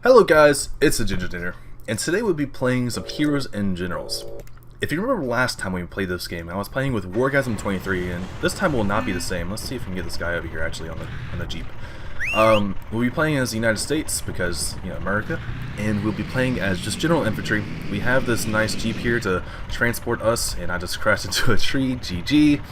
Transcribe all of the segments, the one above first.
Hello guys, it's the GIngernator, and today we'll be playing some Heroes and Generals. If you remember last time we played this game, I was playing with Wargasm23, and this time will not be the same. Let's see if we can get this guy over here actually on the Jeep. We'll be playing as the United States because, you know, America, and we'll be playing as just general infantry. We have this nice Jeep here to transport us, and I just crashed into a tree, GG.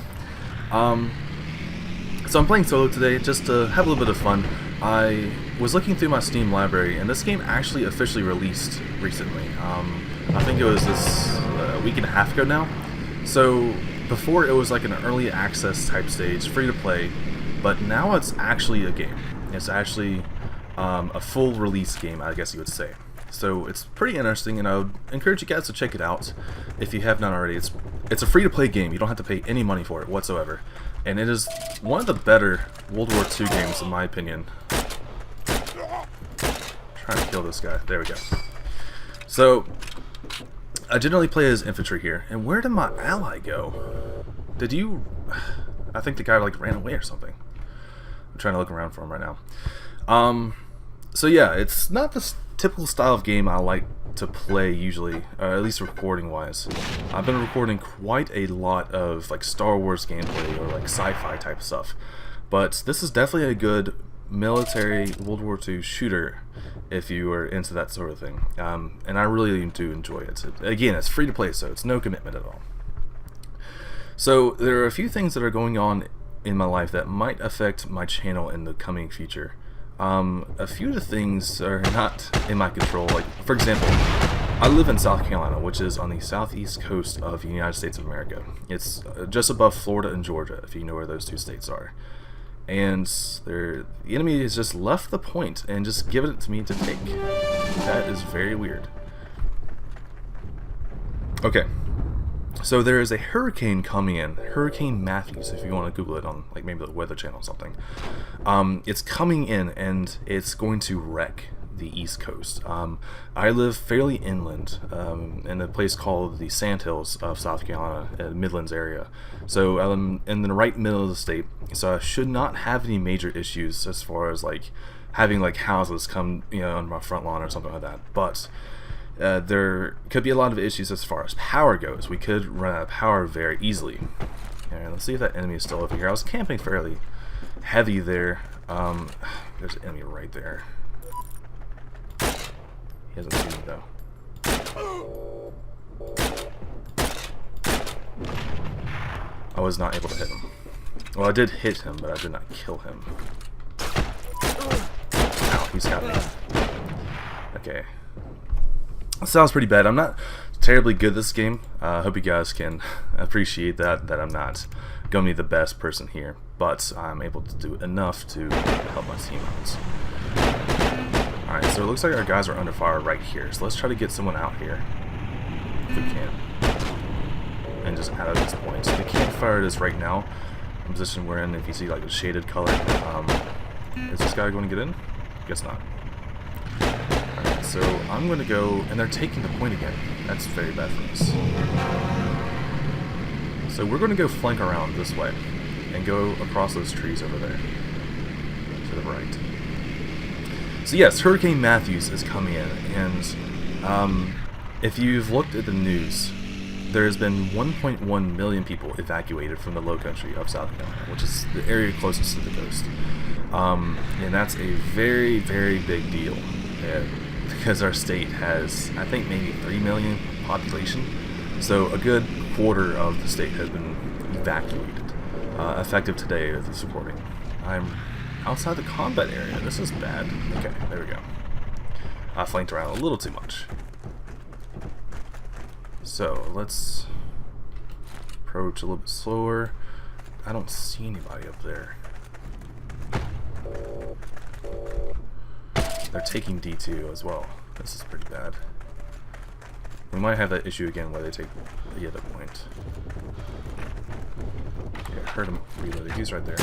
So I'm playing solo today just to have a little bit of fun. I was looking through my Steam library, and this game actually officially released recently. I think it was this week and a half ago now. So before it was like an early access type stage, free to play, but now it's actually a game. It's actually a full release game, I guess you would say. So it's pretty interesting, and I would encourage you guys to check it out if you have not already. It's a free to play game. You don't have to pay any money for it whatsoever. And it is one of the better World War II games, in my opinion. Trying to kill this guy. There we go. So, I generally play as infantry here. And where did my ally go? Did you... I think the guy like ran away or something. I'm trying to look around for him right now. So yeah, it's not the typical style of game I like to play usually, at least recording wise. I've been recording quite a lot of like Star Wars gameplay or like sci-fi type stuff, but this is definitely a good military World War II shooter if you are into that sort of thing, and I really do enjoy it. Again, it's free to play, so it's no commitment at all. So there are a few things that are going on in my life that might affect my channel in the coming future. A few of the things are not in my control. Like, for example, I live in South Carolina, which is on the southeast coast of the United States of America. It's just above Florida and Georgia, if you know where those two states are. And the enemy has just left the point and just given it to me to take. That is very weird. Okay. So there is a hurricane coming in, Hurricane Matthews, if you want to Google it on like maybe the Weather Channel or something. It's coming in and it's going to wreck the East Coast. I live fairly inland in a place called the Sandhills of South Carolina, Midlands area. So I'm in the right middle of the state, so I should not have any major issues as far as like having like houses come, you know, on my front lawn or something like that. But there could be a lot of issues as far as power goes. We could run out of power very easily. Alright, let's see if that enemy is still over here. I was camping fairly heavy there. There's an enemy right there. He hasn't seen me though. I was not able to hit him. Well, I did hit him, but I did not kill him. Ow, he's got me. Okay. Sounds pretty bad. I'm not terribly good at this game. I hope you guys can appreciate that I'm not going to be the best person here, but I'm able to do enough to help my team out. Alright, so it looks like our guys are under fire right here, so let's try to get someone out here if we can, and just out of this point. So they can't fire this right now. The position we're in, if you see like a shaded color, is this guy going to get in? Guess not. So I'm going to go, and they're taking the point again. That's very bad for us. So we're going to go flank around this way and go across those trees over there to the right. So yes, Hurricane Matthews is coming in, and if you've looked at the news, there's been 1.1 million people evacuated from the low country of South Carolina, which is the area closest to the coast. And that's a very, very big deal. Because our state has, I think, maybe 3 million population, so a good quarter of the state has been evacuated. Effective today of this recording. I'm outside the combat area. This is bad. Okay, there we go. I flanked around a little too much. So let's approach a little bit slower. I don't see anybody up there. They're taking D2 as well. This is pretty bad. We might have that issue again where they take the other point. Okay, I heard him reloading. He's right there.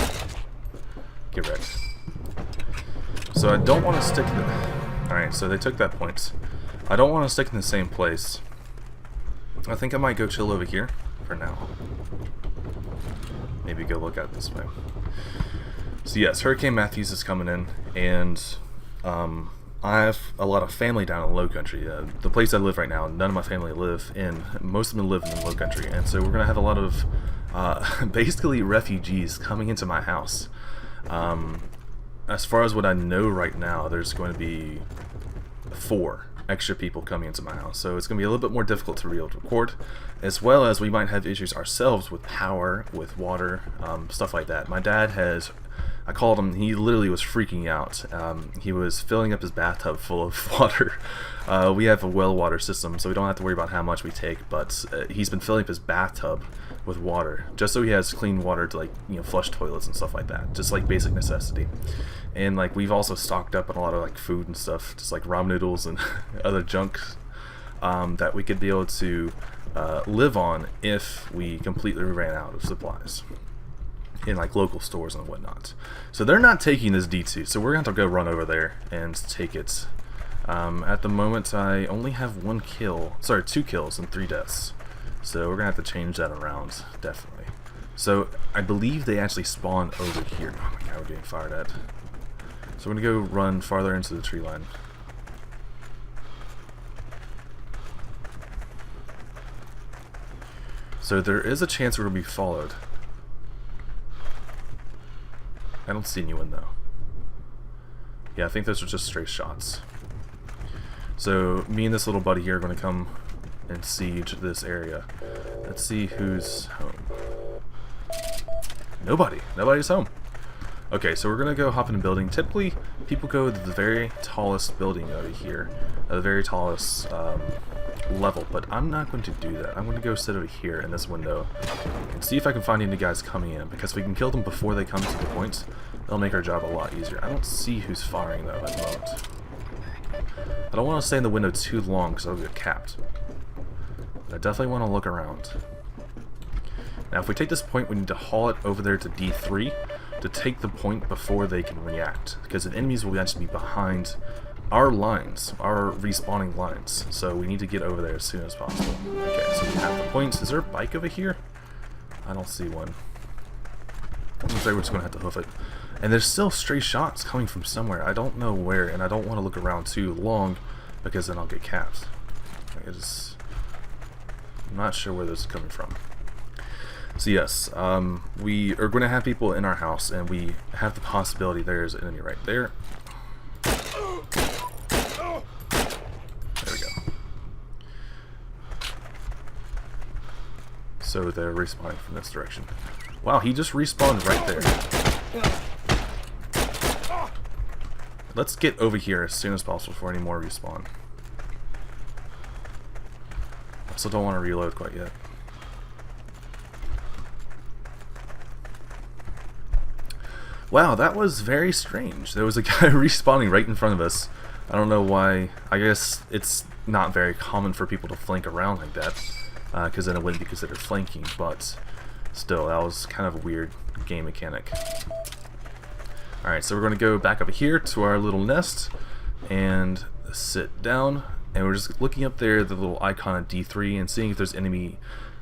Get wrecked. So I don't want to stick in the... Alright, so they took that point. I don't want to stick in the same place. I think I might go chill over here for now. Maybe go look at this way. So yes, Hurricane Matthews is coming in, and I have a lot of family down in the low country. The place I live right now, none of my family live in. Most of them live in the low country, and so we're going to have a lot of basically refugees coming into my house. As far as what I know right now, there's going to be 4 extra people coming into my house, so it's going to be a little bit more difficult to be able to record, as well as we might have issues ourselves with power, with water, stuff like that. My dad has, I called him, he literally was freaking out. He was filling up his bathtub full of water. We have a well water system, so we don't have to worry about how much we take, but he's been filling up his bathtub with water, just so he has clean water to, like, you know, flush toilets and stuff like that, just like basic necessity. And like we've also stocked up on a lot of like food and stuff, just like ramen noodles and other junk that we could be able to live on if we completely ran out of supplies in like local stores and whatnot. So they're not taking this D2, so we're gonna have to go run over there and take it. At the moment I only have 2 kills and 3 deaths, so we're gonna have to change that around, definitely. So I believe they actually spawn over here. Oh my god, we're getting fired at. So we're gonna go run farther into the tree line. So there is a chance we're gonna be followed. I don't see anyone though. Yeah, I think those are just stray shots. So me and this little buddy here are going to come and siege this area. Let's see who's home. Nobody's home. Okay, so we're going to go hop in a building. Typically, people go to the very tallest building over here, the very tallest level, but I'm not going to do that. I'm going to go sit over here in this window and see if I can find any guys coming in, because if we can kill them before they come to the point, it'll make our job a lot easier. I don't see who's firing though at the moment. I don't want to stay in the window too long because I'll get capped. But I definitely want to look around. Now if we take this point, we need to haul it over there to D3 to take the point before they can react, because the enemies will actually be behind our lines, our respawning lines, so we need to get over there as soon as possible. Okay, so we have the points. Is there a bike over here? I don't see one. I'm afraid we're just going to have to hoof it. And there's still stray shots coming from somewhere. I don't know where, and I don't want to look around too long because then I'll get capped. I'm not sure where this is coming from. So yes, we are going to have people in our house, and we have the possibility there's an enemy right there. There we go. So they're respawning from this direction. Wow, he just respawned right there. Let's get over here as soon as possible before any more respawn. I still don't want to reload quite yet. Wow, that was very strange. There was a guy respawning right in front of us. I don't know why. I guess it's not very common for people to flank around like that, because then it wouldn't be considered flanking, but still, that was kind of a weird game mechanic. Alright, so we're going to go back up here to our little nest and sit down, and we're just looking up there, the little icon of D3, and seeing if there's enemy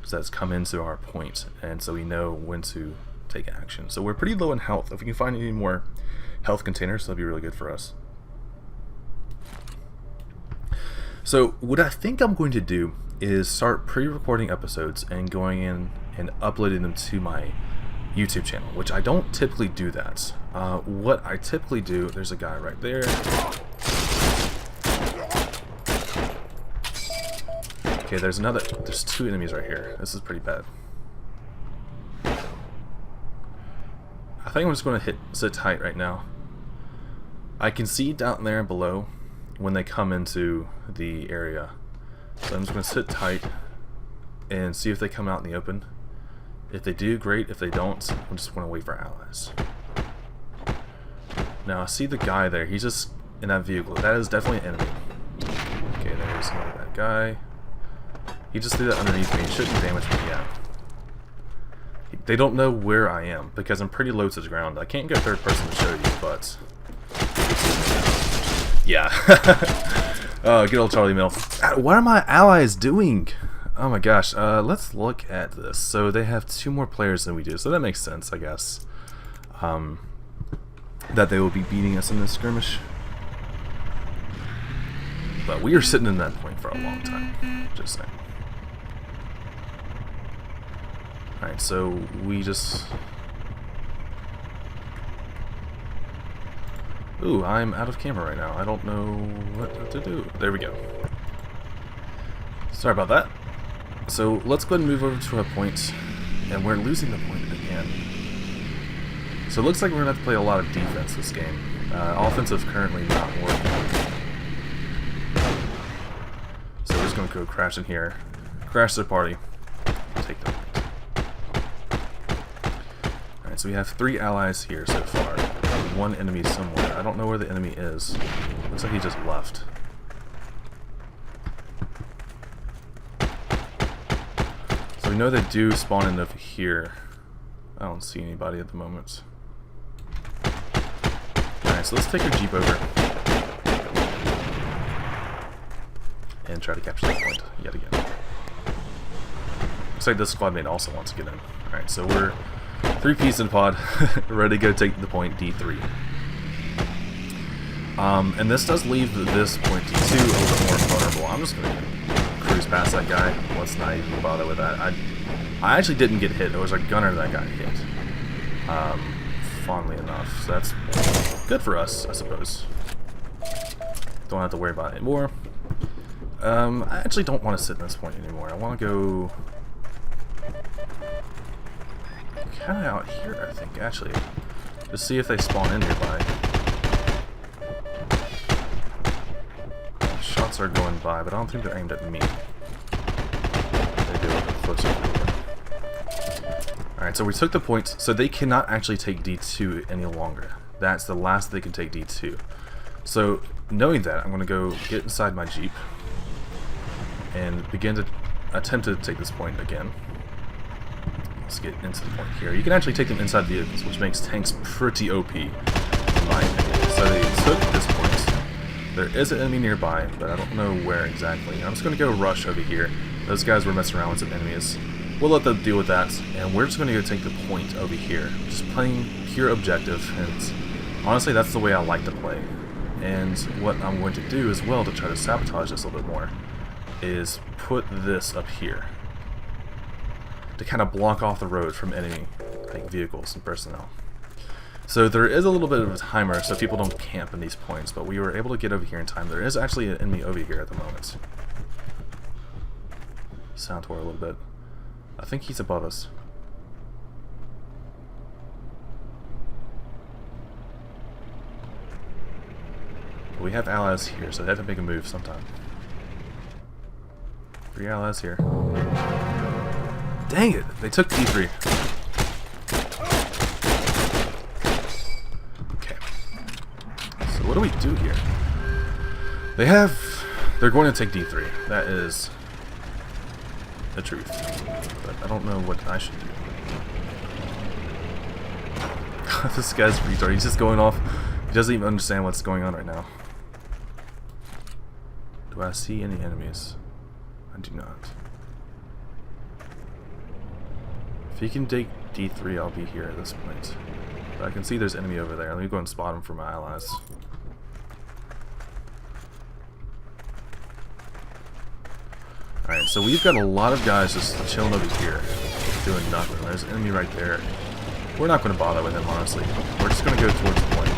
that's come into our point, and so we know when to take action. So we're pretty low in health. If we can find any more health containers, that'll be really good for us. So what I think I'm going to do is start pre-recording episodes and going in and uploading them to my YouTube channel, which I don't typically do that. What I typically do, there's a guy right there. Okay, there's 2 enemies right here. This is pretty bad. I think I'm just going to sit tight right now. I can see down there below when they come into the area. So I'm just going to sit tight and see if they come out in the open. If they do, great. If they don't, I'm just going to wait for allies. Now I see the guy there. He's just in that vehicle. That is definitely an enemy. Okay, there's another bad guy. He just threw that underneath me. He shouldn't damage me yet. They don't know where I am because I'm pretty low to the ground. I can't go third person to show you, but yeah. Good old Charlie Mill. What are my allies doing? Oh my gosh. Let's look at this. So they have 2 more players than we do, so that makes sense, I guess. That they will be beating us in this skirmish. But we are sitting in that point for a long time. Just saying. Alright, so we just... Ooh, I'm out of camera right now. I don't know what to do. There we go. Sorry about that. So let's go ahead and move over to our point. And we're losing the point again. So it looks like we're going to have to play a lot of defense this game. Offensive currently not working. So we're just going to go crash in here. Crash the party. Take the point. Alright, so we have 3 allies here so far. 1 enemy somewhere. I don't know where the enemy is. Looks like he just left. So we know they do spawn in over here. I don't see anybody at the moment. Alright, so let's take our Jeep over. And try to capture that point yet again. Looks like this squad mate also wants to get in. Alright, so we're 3 pieces in the pod, ready to go take the point D3. And this does leave this point D2 a little bit more vulnerable. I'm just going to cruise past that guy. Let's not even bother with that. I actually didn't get hit. It was our gunner that got hit. Fondly enough. So that's good for us, I suppose. Don't have to worry about it anymore. I actually don't want to sit in this point anymore. I want to go kind of out here, I think, actually. Just see if they spawn in nearby. Shots are going by, but I don't think they're aimed at me. They do a little bit closer. Alright, so we took the point, so they cannot actually take D2 any longer. That's the last they can take D2. So, knowing that, I'm going to go get inside my Jeep and begin to attempt to take this point again. Let's get into the point here. You can actually take them inside vehicles, which makes tanks pretty OP, in my opinion. So they took this point. There is an enemy nearby, but I don't know where exactly. I'm just going to go rush over here. Those guys were messing around with some enemies. We'll let them deal with that, and we're just going to go take the point over here. Just playing pure objective, and honestly, that's the way I like to play. And what I'm going to do as well to try to sabotage this a little bit more is put this up here to kind of block off the road from enemy vehicles and personnel. So there is a little bit of a timer so people don't camp in these points, but we were able to get over here in time. There is actually an enemy over here at the moment. Sound toward a little bit. I think he's above us. But we have allies here, so they have to make a move sometime. 3 allies here. Dang it! They took D3. Okay. So what do we do here? They're going to take D3. That is the truth. But I don't know what I should do. This guy's retard. He's just going off. He doesn't even understand what's going on right now. Do I see any enemies? I do not. If he can take D3, I'll be here at this point. But I can see there's enemy over there. Let me go and spot him for my allies. Alright, so we've got a lot of guys just chilling over here, doing nothing. There's an enemy right there. We're not going to bother with him, honestly. We're just going to go towards the point.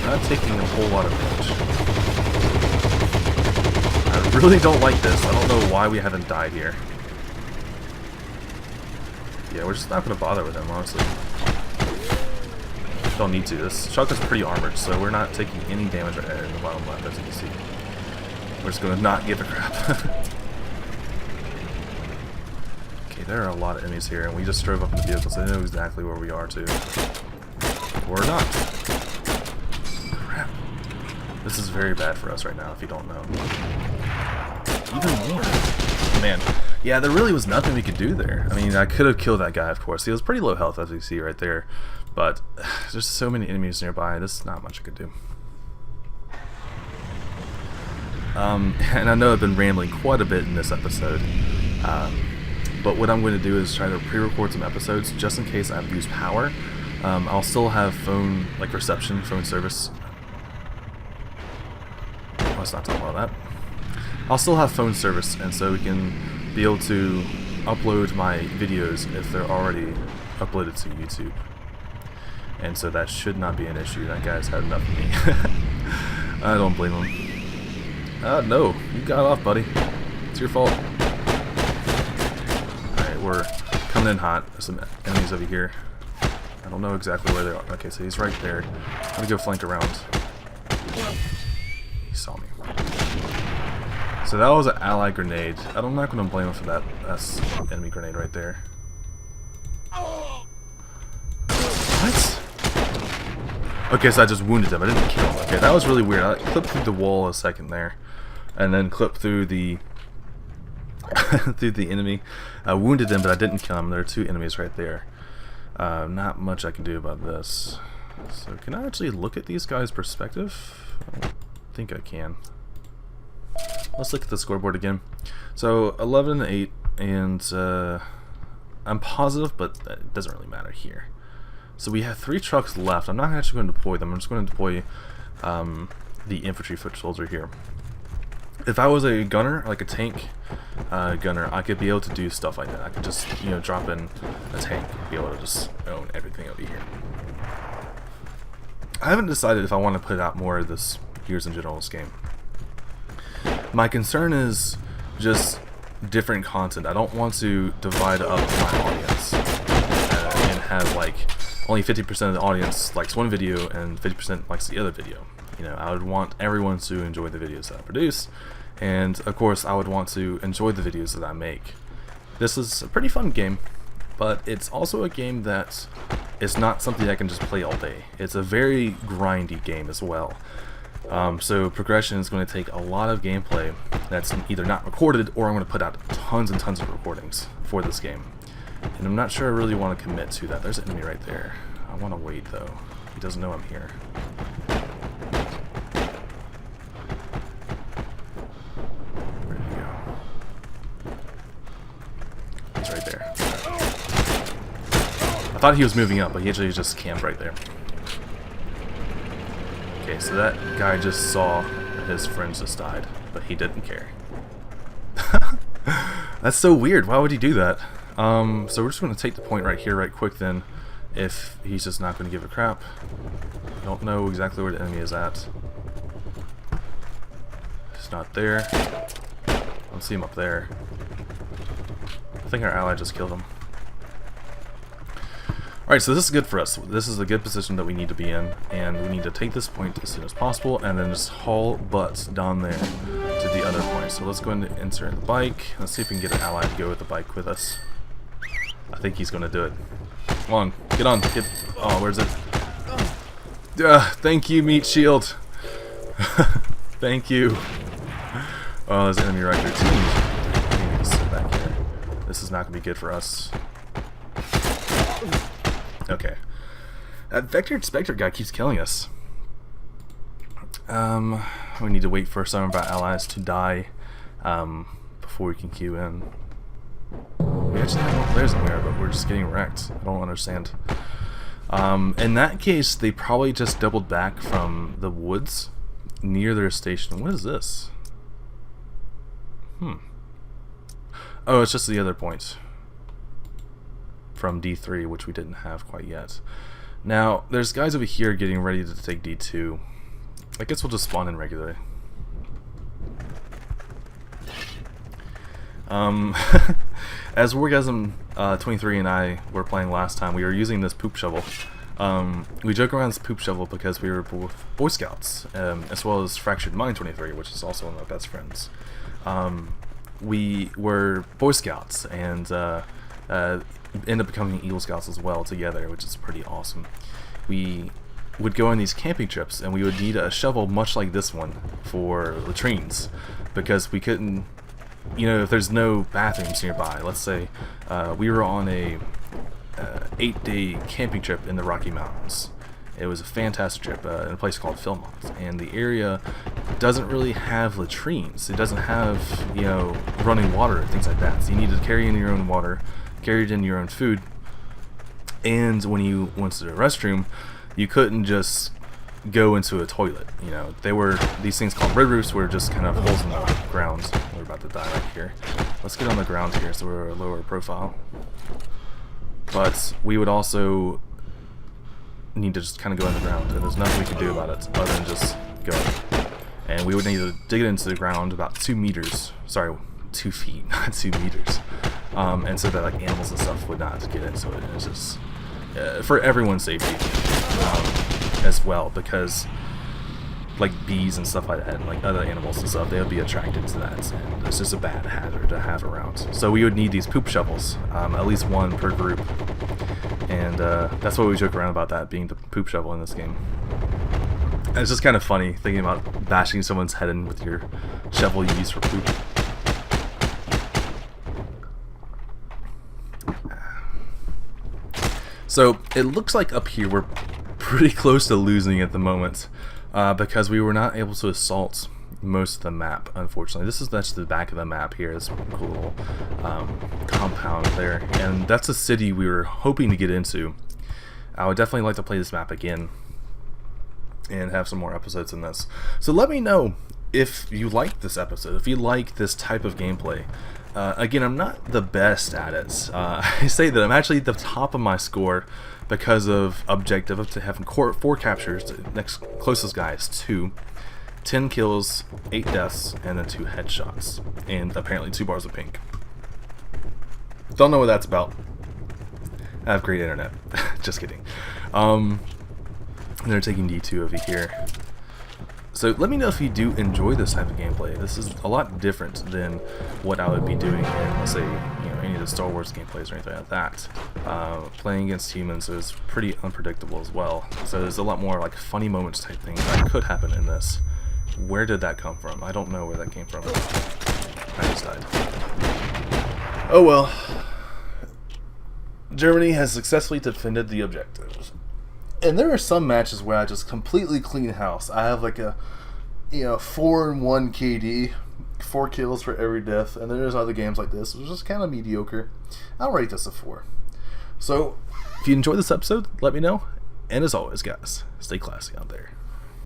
Not taking a whole lot of damage. I really don't like this. I don't know why we haven't died here. Yeah, we're just not going to bother with him, honestly. Don't need to. This shotgun's pretty armored, so we're not taking any damage right in the bottom left, as you can see. We're just going to not give a crap. Okay, there are a lot of enemies here, and we just drove up in the vehicle, so they know exactly where we are, too. Or not. Crap. This is very bad for us right now, if you don't know. Even more. Man. Yeah, there really was nothing we could do there. I mean, I could have killed that guy, of course. He was pretty low health, as you see right there. But there's so many enemies nearby, there's not much I could do. And I know I've been rambling quite a bit in this episode. But what I'm going to do is try to pre-record some episodes just in case I have to use power. I'll still have phone reception, phone service let's not talk about that. I'll still have phone service, and so we can be able to upload my videos if they're already uploaded to YouTube. And so that should not be an issue. That guy's had enough of me. I don't blame him. No, you got off, buddy. It's your fault. Alright, we're coming in hot. There's some enemies over here. I don't know exactly where they are. Okay, so he's right there. I'm gonna go flank around. He saw me. So that was an ally grenade. I'm not gonna blame him for that. That's enemy grenade right there. What? Okay, so I just wounded him. I didn't kill him. Okay, that was really weird. I clipped through the wall a second there, and then clipped through the through the enemy. I wounded him, but I didn't kill him. There are two enemies right there. Not much I can do about this. So can I actually look at these guys' perspective? I don't think I can. Let's look at the scoreboard again. So 11 and 8, and I'm positive, but it doesn't really matter here. So we have 3 trucks left. I'm not actually going to deploy them. I'm just going to deploy the infantry foot soldier here. If I was a gunner, like a tank gunner, I could be able to do stuff like that. I could just, you know, drop in a tank and be able to just own everything over here. I haven't decided if I want to put out more of this Gears in General's game. My concern is just different content. I don't want to divide up my audience and have like only 50% of the audience likes one video and 50% likes the other video. You know, I would want everyone to enjoy the videos that I produce, and of course I would want to enjoy the videos that I make. This is a pretty fun game, but it's also a game that is not something I can just play all day. It's a very grindy game as well. So progression is going to take a lot of gameplay that's either not recorded, or I'm going to put out tons and tons of recordings for this game. And I'm not sure I really want to commit to that. There's an enemy right there. I want to wait though. He doesn't know I'm here. Where did he go? He's right there. I thought he was moving up, but he actually just camped right there. Okay, so that guy just saw that his friends just died, but he didn't care. That's so weird. Why would he do that? So we're just going to take the point right here right quick then, if he's just not going to give a crap. I don't know exactly where the enemy is at. He's not there. I don't see him up there. I think our ally just killed him. Alright, so this is good for us. This is a good position that we need to be in, and we need to take this point as soon as possible, and then just haul butts down there to the other point. So let's go ahead and insert the bike. Let's see if we can get an ally to go with the bike with us. I think he's going to do it. Come on, get on. Get. Oh, where's it? Thank you, meat shield. Thank you. Oh, there's an enemy right there too. We need to sit back here. This is not going to be good for us. Okay. That Vector Inspector guy keeps killing us. We need to wait for some of our allies to die before we can queue in. We actually have more players than we are, but we're just getting wrecked. I don't understand. In that case, they probably just doubled back from the woods near their station. What is this? Oh, it's just the other point from D3, which we didn't have quite yet. Now, there's guys over here getting ready to take D2. I guess we'll just spawn in regularly. As Wargasm 23 and I were playing last time, we were using this poop shovel. We joke around this poop shovel because we were both Boy Scouts, as well as Fractured Mind 23, which is also one of my best friends. We were Boy Scouts, and end up becoming Eagle Scouts as well together, which is pretty awesome. We would go on these camping trips, and we would need a shovel much like this one for latrines, because we couldn't, you know, if there's no bathrooms nearby. Let's say we were on a 8-day camping trip in the Rocky Mountains. It was a fantastic trip in a place called Philmont, and the area doesn't really have latrines. It doesn't have, you know, running water and things like that. So you need to carry in your own water, carry it in your own food, and when you went to the restroom, you couldn't just go into a toilet. You know, they were, these things called red roofs were just kind of holes in the ground. We're about to die right here. Let's get on the ground here so we're a lower profile. But we would also need to just kind of go in the ground, and there's nothing we can do about it other than just go. And we would need to dig it into the ground about 2 meters. Sorry, 2 feet, not 2 meters. And so that like animals and stuff would not get into it. And it's just for everyone's safety as well, because like bees and stuff like that, and like other animals and stuff, they would be attracted to that, and it's just a bad hazard to have around. So we would need these poop shovels, at least one per group, and that's what we joke around about, that being the poop shovel in this game. And it's just kind of funny thinking about bashing someone's head in with your shovel you use for poop. So it looks like up here we're pretty close to losing at the moment, because we were not able to assault most of the map, unfortunately. That's the back of the map here. This cool little compound there, and that's a city we were hoping to get into. I would definitely like to play this map again and have some more episodes in this. So let me know if you like this episode, if you like this type of gameplay. Again, I'm not the best at it. I say that I'm actually at the top of my score because of objective of having 4 captures. The next closest guy is 2, 10 kills, 8 deaths, and then 2 headshots, and apparently 2 bars of pink. Don't know what that's about. I have great internet. Just kidding. They're taking D2 over here. So let me know if you do enjoy this type of gameplay. This is a lot different than what I would be doing in, let's say, any of the Star Wars gameplays or anything like that. Playing against humans is pretty unpredictable as well. So there's a lot more like funny moments type things that could happen in this. Where did that come from? I don't know where that came from. I just died. Oh well. Germany has successfully defended the objectives. And there are some matches where I just completely clean house. I have like a 4-1 KD, 4 kills for every death, and there's other games like this, which is just kind of mediocre. I'll rate this a 4. So, if you enjoyed this episode, let me know. And as always, guys, stay classy out there.